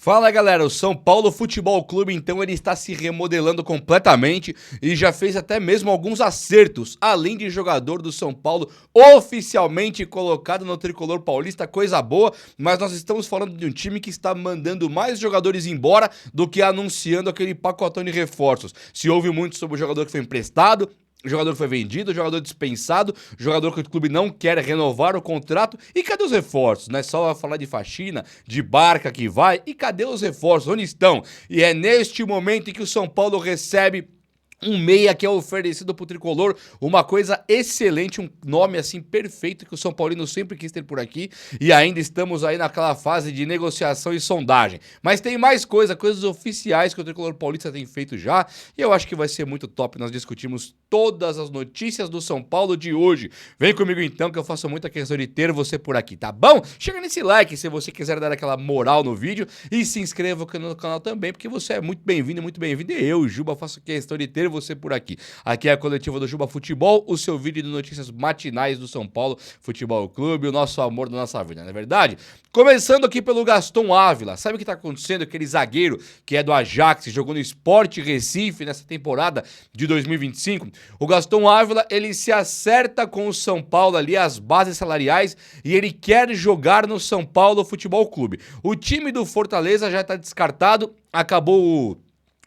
Fala galera, o São Paulo Futebol Clube então ele está se remodelando completamente e já fez até mesmo alguns acertos, além de jogador do São Paulo oficialmente colocado no tricolor paulista, coisa boa, mas nós estamos falando de um time que está mandando mais jogadores embora do que anunciando aquele pacotão de reforços. Se ouve muito sobre o jogador que foi emprestado, o jogador foi vendido, o jogador dispensado, o jogador que o clube não quer renovar o contrato. E cadê os reforços? Não é só falar de faxina, de barca que vai. E cadê os reforços? Onde estão? E é neste momento em que o São Paulo recebe um meia que é oferecido pro tricolor, uma coisa excelente, um nome assim perfeito que o São Paulino sempre quis ter por aqui e ainda estamos aí naquela fase de negociação e sondagem. Mas tem mais coisas oficiais que o tricolor paulista tem feito já e eu acho que vai ser muito top. Nós discutimos todas as notícias do São Paulo de hoje. Vem comigo então que eu faço muita questão de ter você por aqui, tá bom? Chega nesse like se você quiser dar aquela moral no vídeo e se inscreva no canal também, porque você é muito bem-vindo e eu, Juba, faço questão de ter você por aqui. Aqui é a coletiva do Juba Futebol, o seu vídeo de notícias matinais do São Paulo Futebol Clube, o nosso amor da nossa vida, não é verdade? Começando aqui pelo Gaston Ávila. Sabe o que tá acontecendo? Aquele zagueiro que é do Ajax, jogou no Sport Recife nessa temporada de 2025. O Gaston Ávila, ele se acerta com o São Paulo ali, as bases salariais, e ele quer jogar no São Paulo Futebol Clube. O time do Fortaleza já tá descartado, acabou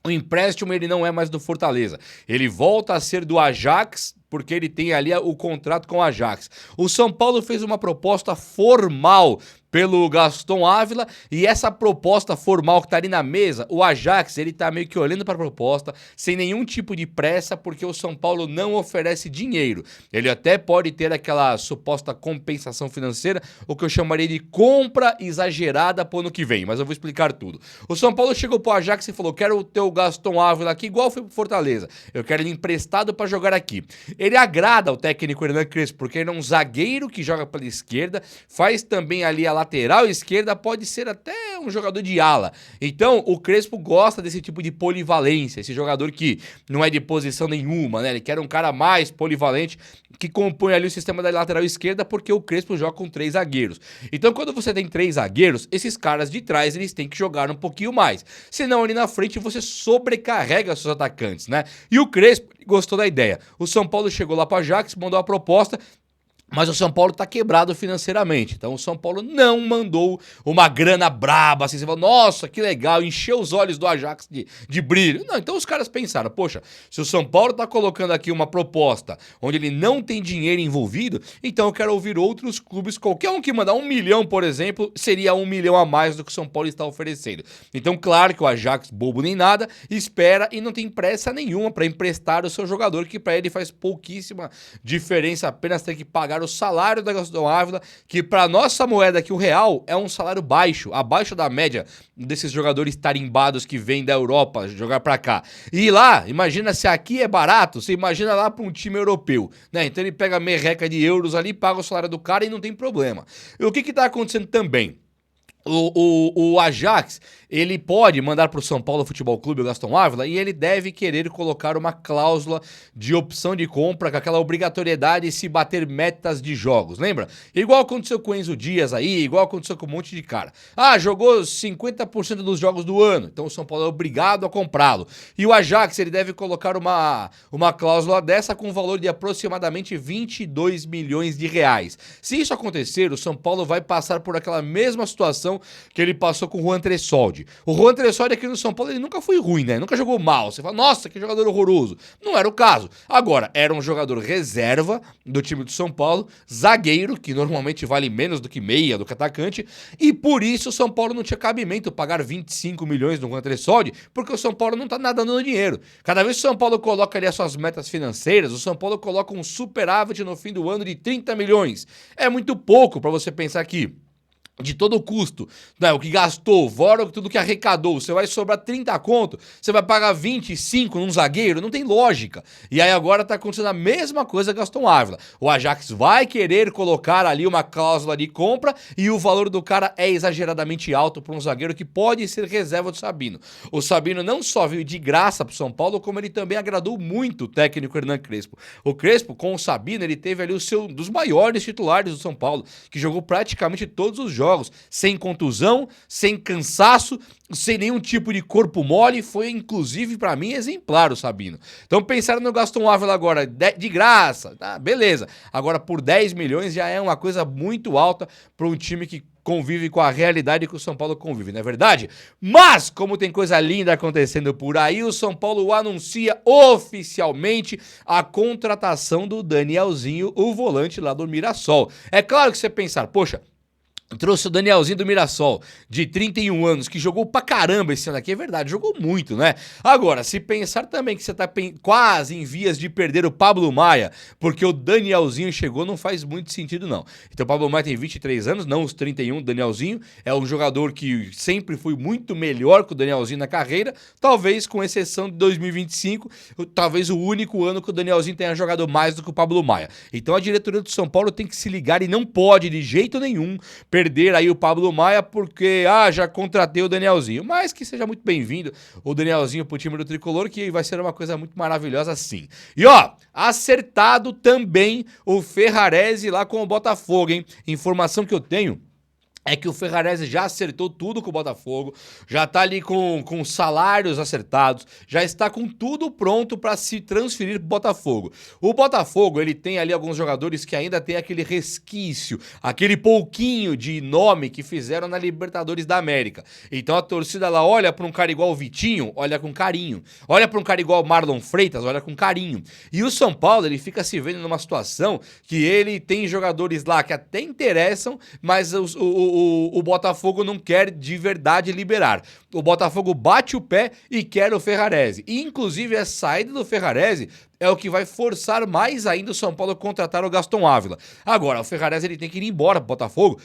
o empréstimo, ele não é mais do Fortaleza. Ele volta a ser do Ajax, porque ele tem ali o contrato com o Ajax. O São Paulo fez uma proposta formal pelo Gaston Ávila, e essa proposta formal que tá ali na mesa, o Ajax, ele tá meio que olhando para a proposta, sem nenhum tipo de pressa, porque o São Paulo não oferece dinheiro. Ele até pode ter aquela suposta compensação financeira, o que eu chamaria de compra exagerada pro ano que vem, mas eu vou explicar tudo. O São Paulo chegou pro Ajax e falou, quero ter o Gaston Ávila aqui, igual foi pro Fortaleza, eu quero ele emprestado para jogar aqui. Ele agrada ao técnico Hernan Crespo, porque ele é um zagueiro que joga pela esquerda, faz também ali a lateral esquerda, pode ser até um jogador de ala. Então, o Crespo gosta desse tipo de polivalência, esse jogador que não é de posição nenhuma, né? Ele quer um cara mais polivalente, que compõe ali o sistema da lateral esquerda, porque o Crespo joga com 3 zagueiros. Então, quando você tem 3 zagueiros, esses caras de trás, eles têm que jogar um pouquinho mais. Senão, ali na frente, você sobrecarrega seus atacantes, né? E o Crespo gostou da ideia. O São Paulo chegou lá para o Ajax, mandou a proposta, mas o São Paulo tá quebrado financeiramente, então o São Paulo não mandou uma grana braba, assim, você fala, nossa, que legal, encheu os olhos do Ajax de brilho. Não, então os caras pensaram, poxa, se o São Paulo tá colocando aqui uma proposta onde ele não tem dinheiro envolvido, então eu quero ouvir outros clubes, qualquer um que mandar 1 milhão, por exemplo, seria 1 milhão a mais do que o São Paulo está oferecendo. Então, claro que o Ajax, bobo nem nada, espera e não tem pressa nenhuma para emprestar o seu jogador, que para ele faz pouquíssima diferença, apenas ter que pagar o salário da Gaston Ávila, que para nossa moeda aqui, o real, é um salário baixo, abaixo da média desses jogadores tarimbados que vêm da Europa jogar para cá. E lá, imagina se aqui é barato, você imagina lá para um time europeu, né? Então ele pega merreca de euros ali, paga o salário do cara e não tem problema. E o que tá acontecendo também? O Ajax, ele pode mandar para o São Paulo Futebol Clube o Gaston Ávila e ele deve querer colocar uma cláusula de opção de compra com aquela obrigatoriedade se bater metas de jogos, lembra? Igual aconteceu com o Enzo Dias aí, igual aconteceu com um monte de cara. Ah, jogou 50% dos jogos do ano, então o São Paulo é obrigado a comprá-lo. E o Ajax, ele deve colocar uma cláusula dessa com um valor de aproximadamente 22 milhões de reais. Se isso acontecer, o São Paulo vai passar por aquela mesma situação que ele passou com o Juan Tressoldi. O Juan Tressoldi aqui no São Paulo, ele nunca foi ruim, né? Nunca jogou mal. Você fala, nossa, que jogador horroroso. Não era o caso. Agora, era um jogador reserva do time do São Paulo, zagueiro, que normalmente vale menos do que meia, do que atacante, e por isso o São Paulo não tinha cabimento pagar 25 milhões no Juan Tressoldi, porque o São Paulo não tá nadando dinheiro. Cada vez que o São Paulo coloca ali as suas metas financeiras, o São Paulo coloca um superávit no fim do ano de 30 milhões. É muito pouco para você pensar aqui. De todo o custo, né, o que gastou, fora tudo que arrecadou, você vai sobrar 30 conto, você vai pagar 25 num zagueiro, não tem lógica. E aí agora tá acontecendo a mesma coisa com Gaston Ávila. O Ajax vai querer colocar ali uma cláusula de compra e o valor do cara é exageradamente alto para um zagueiro que pode ser reserva do Sabino. O Sabino não só veio de graça pro São Paulo, como ele também agradou muito o técnico Hernan Crespo. O Crespo, com o Sabino, ele teve ali dos maiores titulares do São Paulo, que jogou praticamente todos os jogos jogos sem contusão, sem cansaço, sem nenhum tipo de corpo mole, foi inclusive pra mim exemplar o Sabino. Então pensaram no Gaston Ávila agora, de graça, tá? Beleza. Agora por 10 milhões já é uma coisa muito alta para um time que convive com a realidade que o São Paulo convive, não é verdade? Mas, como tem coisa linda acontecendo por aí, o São Paulo anuncia oficialmente a contratação do Danielzinho, o volante lá do Mirassol. É claro que você pensar, poxa, trouxe o Danielzinho do Mirassol, de 31 anos, que jogou pra caramba esse ano aqui, é verdade, jogou muito, né? Agora, se pensar também que você tá quase em vias de perder o Pablo Maia, porque o Danielzinho chegou, não faz muito sentido, não. Então o Pablo Maia tem 23 anos, não os 31, o Danielzinho é um jogador que sempre foi muito melhor que o Danielzinho na carreira, talvez com exceção de 2025, talvez o único ano que o Danielzinho tenha jogado mais do que o Pablo Maia. Então a diretoria do São Paulo tem que se ligar e não pode, de jeito nenhum, perder aí o Pablo Maia porque, já contratei o Danielzinho. Mas que seja muito bem-vindo o Danielzinho pro time do Tricolor, que vai ser uma coisa muito maravilhosa sim. E acertado também o Ferrarese lá com o Botafogo, hein? Informação que eu tenho é que o Ferrarese já acertou tudo com o Botafogo, já tá ali com salários acertados, já está com tudo pronto para se transferir pro Botafogo. O Botafogo, ele tem ali alguns jogadores que ainda tem aquele resquício, aquele pouquinho de nome que fizeram na Libertadores da América. Então a torcida lá olha para um cara igual o Vitinho, olha com carinho. Olha para um cara igual o Marlon Freitas, olha com carinho. E o São Paulo, ele fica se vendo numa situação que ele tem jogadores lá que até interessam, mas o Botafogo não quer de verdade liberar. O Botafogo bate o pé e quer o Ferrarese. E, inclusive, a saída do Ferrarese é o que vai forçar mais ainda o São Paulo a contratar o Gaston Ávila. Agora, o Ferrarese ele tem que ir embora pro Botafogo.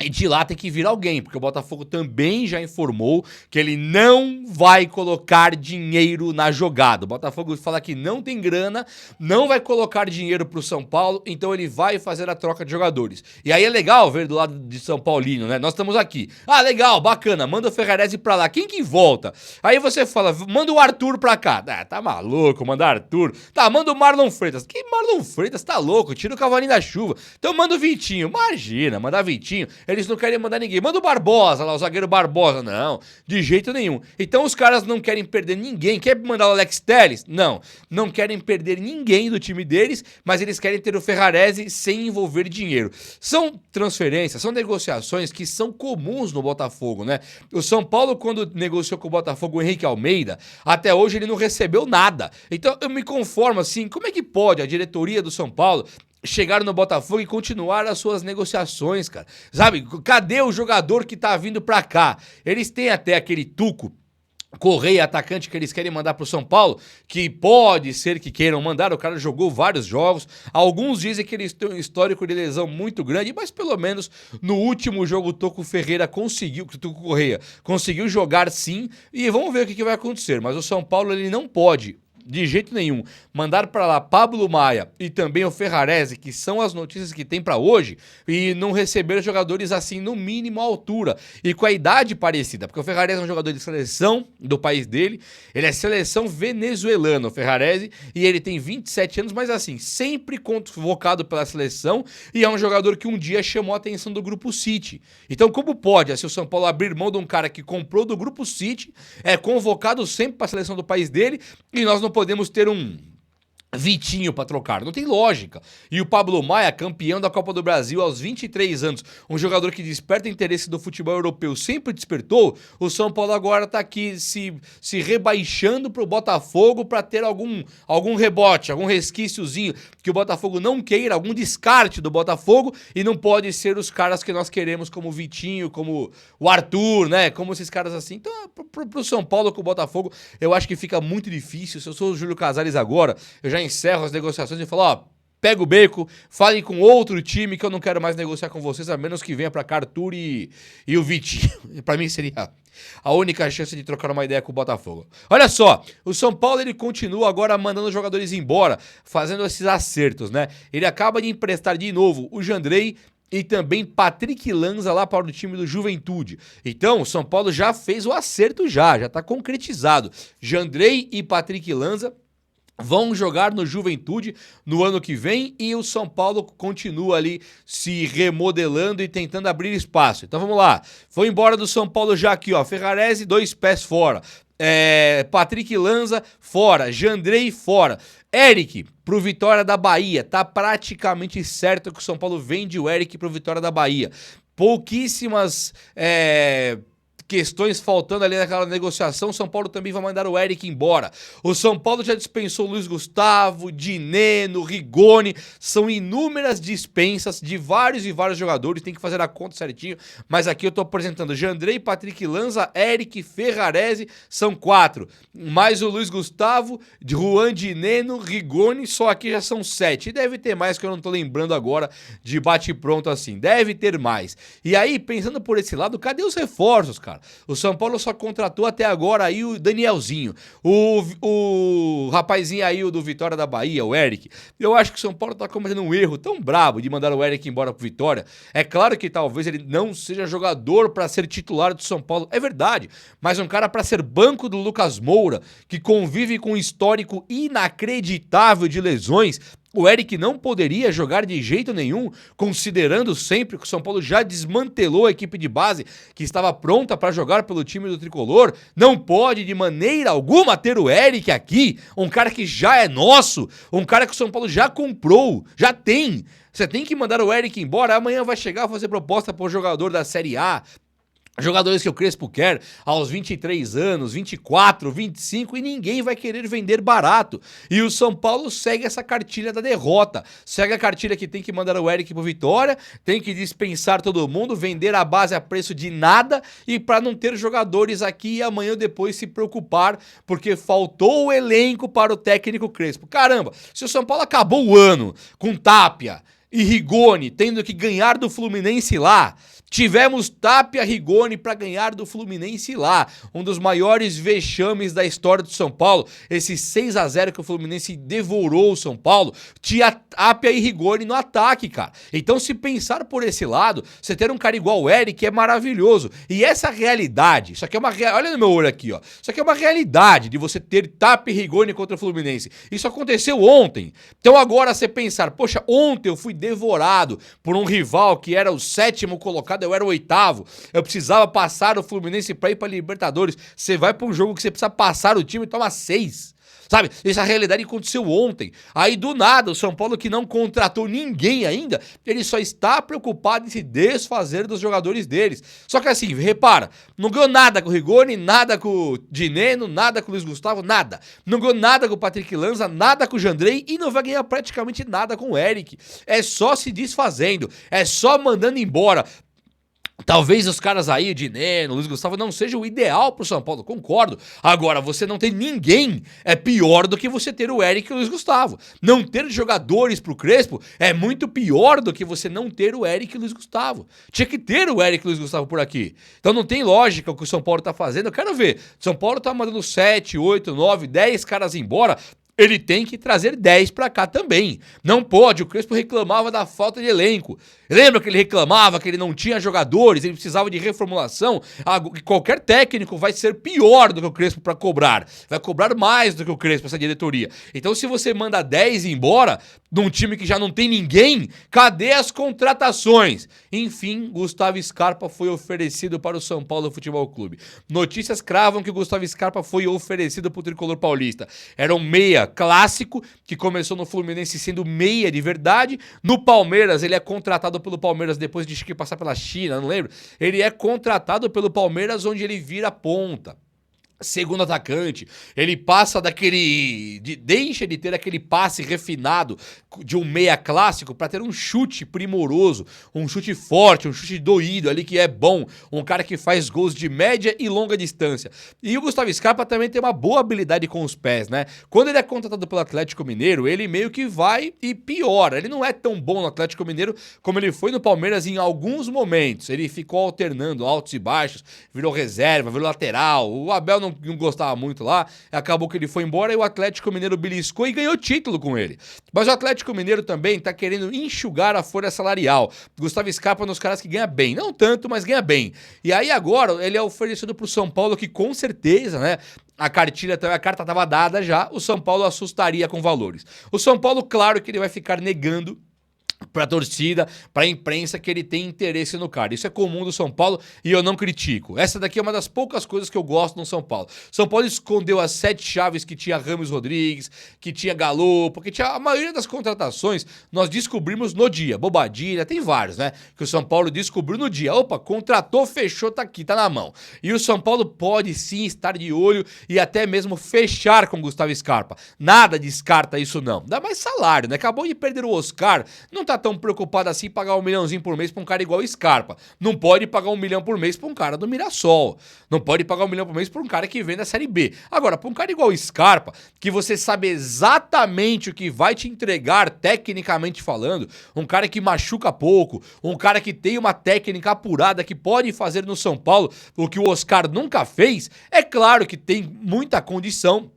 E de lá tem que vir alguém, porque o Botafogo também já informou que ele não vai colocar dinheiro na jogada. O Botafogo fala que não tem grana, não vai colocar dinheiro pro São Paulo, então ele vai fazer a troca de jogadores. E aí é legal ver do lado de São Paulino, né? Nós estamos aqui. Legal, bacana, manda o Ferrarese pra lá. Quem que volta? Aí você fala, manda o Arthur pra cá. Tá maluco, manda Arthur. Tá, manda o Marlon Freitas. Que Marlon Freitas? Tá louco, tira o cavalinho da chuva. Então manda o Vitinho. Imagina, mandar Vitinho. Eles não querem mandar ninguém. Manda o Barbosa lá, o zagueiro Barbosa. Não, de jeito nenhum. Então os caras não querem perder ninguém. Quer mandar o Alex Telles? Não. Não querem perder ninguém do time deles, mas eles querem ter o Ferrarese sem envolver dinheiro. São transferências, são negociações que são comuns no Botafogo, né? O São Paulo, quando negociou com o Botafogo o Henrique Almeida, até hoje ele não recebeu nada. Então eu me conformo assim, como é que pode a diretoria do São Paulo chegar no Botafogo e continuar as suas negociações, cara? Sabe, cadê o jogador que tá vindo pra cá? Eles têm até aquele Tuco Correia, atacante que eles querem mandar pro São Paulo, que pode ser que queiram mandar, o cara jogou vários jogos, alguns dizem que eles têm um histórico de lesão muito grande, mas pelo menos no último jogo o Tuco Correia conseguiu jogar sim, e vamos ver o que vai acontecer, mas o São Paulo ele não pode de jeito nenhum mandar para lá Pablo Maia e também o Ferrarese, que são as notícias que tem para hoje, e não receber jogadores assim no mínimo à altura e com a idade parecida, porque o Ferrarese é um jogador de seleção do país dele, ele é seleção venezuelana, o Ferrarese, e ele tem 27 anos, mas assim, sempre convocado pela seleção, e é um jogador que um dia chamou a atenção do Grupo City. Então como pode, se o São Paulo abrir mão de um cara que comprou do Grupo City, é convocado sempre para a seleção do país dele, e nós não podemos ter um Vitinho pra trocar, não tem lógica. E o Pablo Maia, campeão da Copa do Brasil aos 23 anos, um jogador que desperta interesse do futebol europeu, sempre despertou. O São Paulo agora tá aqui se rebaixando pro Botafogo pra ter algum rebote, algum resquíciozinho que o Botafogo não queira, algum descarte do Botafogo, e não pode ser os caras que nós queremos, como o Vitinho, como o Arthur, né, como esses caras assim. Então pro São Paulo com o Botafogo, eu acho que fica muito difícil. Se eu sou o Júlio Casares agora, eu já encerro as negociações e falo, pega o beco, fale com outro time que eu não quero mais negociar com vocês, a menos que venha pra cá Arthur e o Vitinho. Pra mim seria a única chance de trocar uma ideia com o Botafogo. Olha só, o São Paulo ele continua agora mandando jogadores embora, fazendo esses acertos, né? Ele acaba de emprestar de novo o Jandrei e também Patrick Lanza lá para o time do Juventude. Então, o São Paulo já fez o acerto já tá concretizado. Jandrei e Patrick Lanza vão jogar no Juventude no ano que vem e o São Paulo continua ali se remodelando e tentando abrir espaço. Então vamos lá. Foi embora do São Paulo já aqui, ó. Ferrarese, 2 pés fora. Patrick Lanza, fora. Jandrei, fora. Eric, pro Vitória da Bahia. Tá praticamente certo que o São Paulo vende o Eric pro Vitória da Bahia. Pouquíssimas questões faltando ali naquela negociação. O São Paulo também vai mandar o Eric embora. O São Paulo já dispensou o Luiz Gustavo, Dineno, Rigoni. São inúmeras dispensas de vários e vários jogadores. Tem que fazer a conta certinho. Mas aqui eu tô apresentando Jandrei, Patrick Lanza, Eric, Ferrarese. São 4. Mais o Luiz Gustavo, Juan, Dineno, Rigoni. Só aqui já são 7. E deve ter mais que eu não tô lembrando agora de bate-pronto assim. Deve ter mais. E aí, pensando por esse lado, cadê os reforços, cara? O São Paulo só contratou até agora aí o Danielzinho, o rapazinho aí, o do Vitória da Bahia, o Eric. Eu acho que o São Paulo tá cometendo um erro tão brabo de mandar o Eric embora pro Vitória. É claro que talvez ele não seja jogador pra ser titular do São Paulo, é verdade, mas um cara pra ser banco do Lucas Moura, que convive com um histórico inacreditável de lesões. O Eric não poderia jogar de jeito nenhum, considerando sempre que o São Paulo já desmantelou a equipe de base que estava pronta para jogar pelo time do Tricolor. Não pode de maneira alguma ter o Eric aqui, um cara que já é nosso, um cara que o São Paulo já comprou, já tem. Você tem que mandar o Eric embora, amanhã vai chegar a fazer proposta para o jogador da Série A. Jogadores que o Crespo quer aos 23 anos, 24, 25 e ninguém vai querer vender barato. E o São Paulo segue essa cartilha da derrota. Segue a cartilha que tem que mandar o Eric pro Vitória, tem que dispensar todo mundo, vender a base a preço de nada e para não ter jogadores aqui e amanhã ou depois se preocupar porque faltou o elenco para o técnico Crespo. Caramba, se o São Paulo acabou o ano com Tapia e Rigoni tendo que ganhar do Fluminense lá, tivemos Tapia, Rigoni para ganhar do Fluminense lá, um dos maiores vexames da história do São Paulo, esse 6-0 que o Fluminense devorou o São Paulo, tinha Tapia e Rigoni no ataque, cara. Então se pensar por esse lado, você ter um cara igual o Eric é maravilhoso, e essa realidade, isso aqui é uma olha no meu olho aqui, ó, isso aqui é uma realidade de você ter Tapia e Rigoni contra o Fluminense, isso aconteceu ontem. Então agora você pensar, poxa, ontem eu fui devorado por um rival que era o 7º colocado, eu era o 8º, eu precisava passar o Fluminense pra ir pra Libertadores. Você vai pra um jogo que você precisa passar o time e toma 6. Sabe? Essa realidade aconteceu ontem. Aí do nada, o São Paulo que não contratou ninguém ainda, ele só está preocupado em se desfazer dos jogadores deles. Só que assim, repara, não ganhou nada com o Rigoni, nada com o Dineno, nada com o Luiz Gustavo, nada. Não ganhou nada com o Patrick Lanza, nada com o Jandrei e não vai ganhar praticamente nada com o Eric. É só se desfazendo, é só mandando embora. Talvez os caras aí, Dineno, Luiz Gustavo, não seja o ideal pro São Paulo, concordo. Agora, você não ter ninguém é pior do que você ter o Eric e o Luiz Gustavo. Não ter jogadores pro Crespo é muito pior do que você não ter o Eric e o Luiz Gustavo. Tinha que ter o Eric e o Luiz Gustavo por aqui. Então não tem lógica o que o São Paulo tá fazendo. Eu quero ver. São Paulo tá mandando 7, 8, 9, 10 caras embora. Ele tem que trazer 10 pra cá também. Não pode, o Crespo reclamava da falta de elenco. Lembra que ele reclamava que ele não tinha jogadores, ele precisava de reformulação? Qualquer técnico vai ser pior do que o Crespo pra cobrar. Vai cobrar mais do que o Crespo, essa diretoria. Então se você manda 10 embora, num time que já não tem ninguém, cadê as contratações? Enfim, Gustavo Scarpa foi oferecido para o São Paulo Futebol Clube. Notícias cravam que o Gustavo Scarpa foi oferecido para o Tricolor Paulista. Era um meia clássico, que começou no Fluminense sendo meia de verdade. No Palmeiras, ele é contratado pelo Palmeiras depois de passar pela China, não lembro. Ele é contratado pelo Palmeiras, onde ele vira ponta. Segundo atacante, ele passa deixa de ter aquele passe refinado de um meia clássico para ter um chute primoroso, um chute forte, um chute doído ali que é bom, um cara que faz gols de média e longa distância. E o Gustavo Scarpa também tem uma boa habilidade com os pés, né? Quando ele é contratado pelo Atlético Mineiro, ele meio que vai e piora. Ele não é tão bom no Atlético Mineiro como ele foi no Palmeiras em alguns momentos. Ele ficou alternando altos e baixos, virou reserva, virou lateral. O Abel não não gostava muito lá, acabou que ele foi embora e o Atlético Mineiro beliscou e ganhou título com ele. Mas o Atlético Mineiro também tá querendo enxugar a folha salarial. Gustavo Scarpa é um dos caras que ganha bem, não tanto, mas ganha bem. E aí agora ele é oferecido pro São Paulo, que com certeza, né, a carta estava dada já, o São Paulo assustaria com valores. O São Paulo, claro que ele vai ficar negando pra torcida, pra imprensa, que ele tem interesse no cara. Isso é comum do São Paulo e eu não critico. Essa daqui é uma das poucas coisas que eu gosto no São Paulo. São Paulo escondeu as 7 chaves que tinha Ramos Rodrigues, que tinha Galo, porque tinha a maioria das contratações nós descobrimos no dia. Bobadilha, tem vários, né? Que o São Paulo descobriu no dia. Opa, contratou, fechou, tá aqui, tá na mão. E o São Paulo pode sim estar de olho e até mesmo fechar com o Gustavo Scarpa. Nada descarta isso não. Dá mais salário, né? Acabou de perder o Oscar, não tá tão preocupado assim em pagar $1 milhãozinho por mês pra um cara igual o Scarpa. Não pode pagar $1 milhão por mês pra um cara do Mirassol. Não pode pagar $1 milhão por mês pra um cara que vem da Série B. Agora, pra um cara igual o Scarpa, que você sabe exatamente o que vai te entregar tecnicamente falando, um cara que machuca pouco, um cara que tem uma técnica apurada que pode fazer no São Paulo o que o Oscar nunca fez, é claro que tem muita condição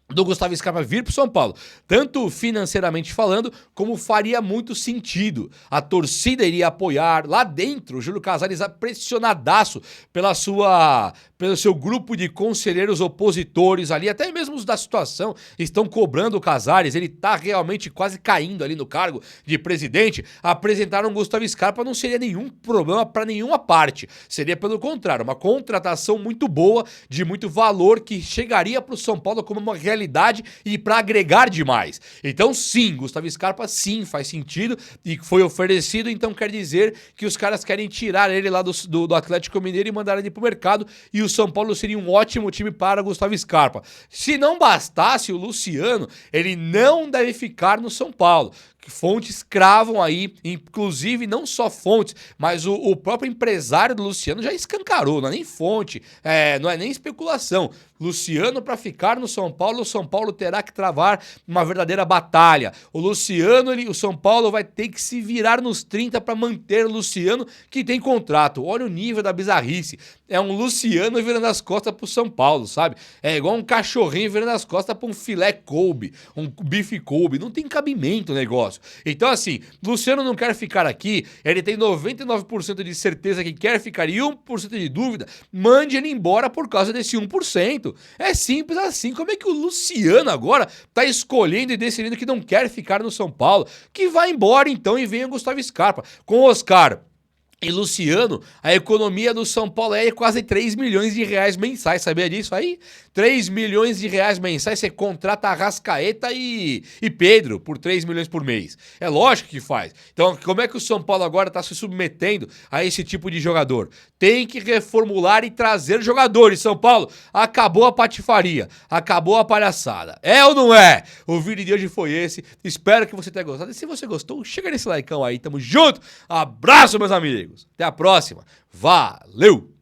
do Gustavo Scarpa vir pro São Paulo, tanto financeiramente falando, como faria muito sentido. A torcida iria apoiar lá dentro, o Júlio Casares pressionadaço pelo seu grupo de conselheiros opositores ali, até mesmo os da situação, estão cobrando o Casares, ele tá realmente quase caindo ali no cargo de presidente. Apresentar um Gustavo Scarpa não seria nenhum problema para nenhuma parte, seria pelo contrário, uma contratação muito boa, de muito valor, que chegaria pro São Paulo como uma realidade e para agregar demais. Então sim, Gustavo Scarpa sim faz sentido e foi oferecido, então quer dizer que os caras querem tirar ele lá do Atlético Mineiro e mandar ele pro mercado, e o São Paulo seria um ótimo time para Gustavo Scarpa. Se não bastasse, o Luciano, ele não deve ficar no São Paulo. Fontes cravam aí, inclusive não só fontes, mas o próprio empresário do Luciano já escancarou, não é nem fonte, não é nem especulação. Luciano, para ficar no São Paulo, o São Paulo terá que travar uma verdadeira batalha. O Luciano, o São Paulo vai ter que se virar nos 30 para manter o Luciano, que tem contrato. Olha o nível da bizarrice. É um Luciano virando as costas pro São Paulo, sabe? É igual um cachorrinho virando as costas pra um filé Kobe, um bife Kobe. Não tem cabimento o negócio. Então, assim, Luciano não quer ficar aqui, ele tem 99% de certeza que quer ficar e 1% de dúvida, mande ele embora por causa desse 1%. É simples assim. Como é que o Luciano agora tá escolhendo e decidindo que não quer ficar no São Paulo? Que vá embora então e venha Gustavo Scarpa. Com o Oscar e Luciano, a economia do São Paulo é quase 3 milhões de reais mensais, sabia disso aí? 3 milhões de reais mensais, você contrata Arrascaeta e Pedro por 3 milhões por mês. É lógico que faz. Então, como é que o São Paulo agora está se submetendo a esse tipo de jogador? Tem que reformular e trazer jogadores, São Paulo. Acabou a patifaria, acabou a palhaçada. É ou não é? O vídeo de hoje foi esse, espero que você tenha gostado. E se você gostou, chega nesse likeão aí, tamo junto. Abraço, meus amigos. Até a próxima. Valeu!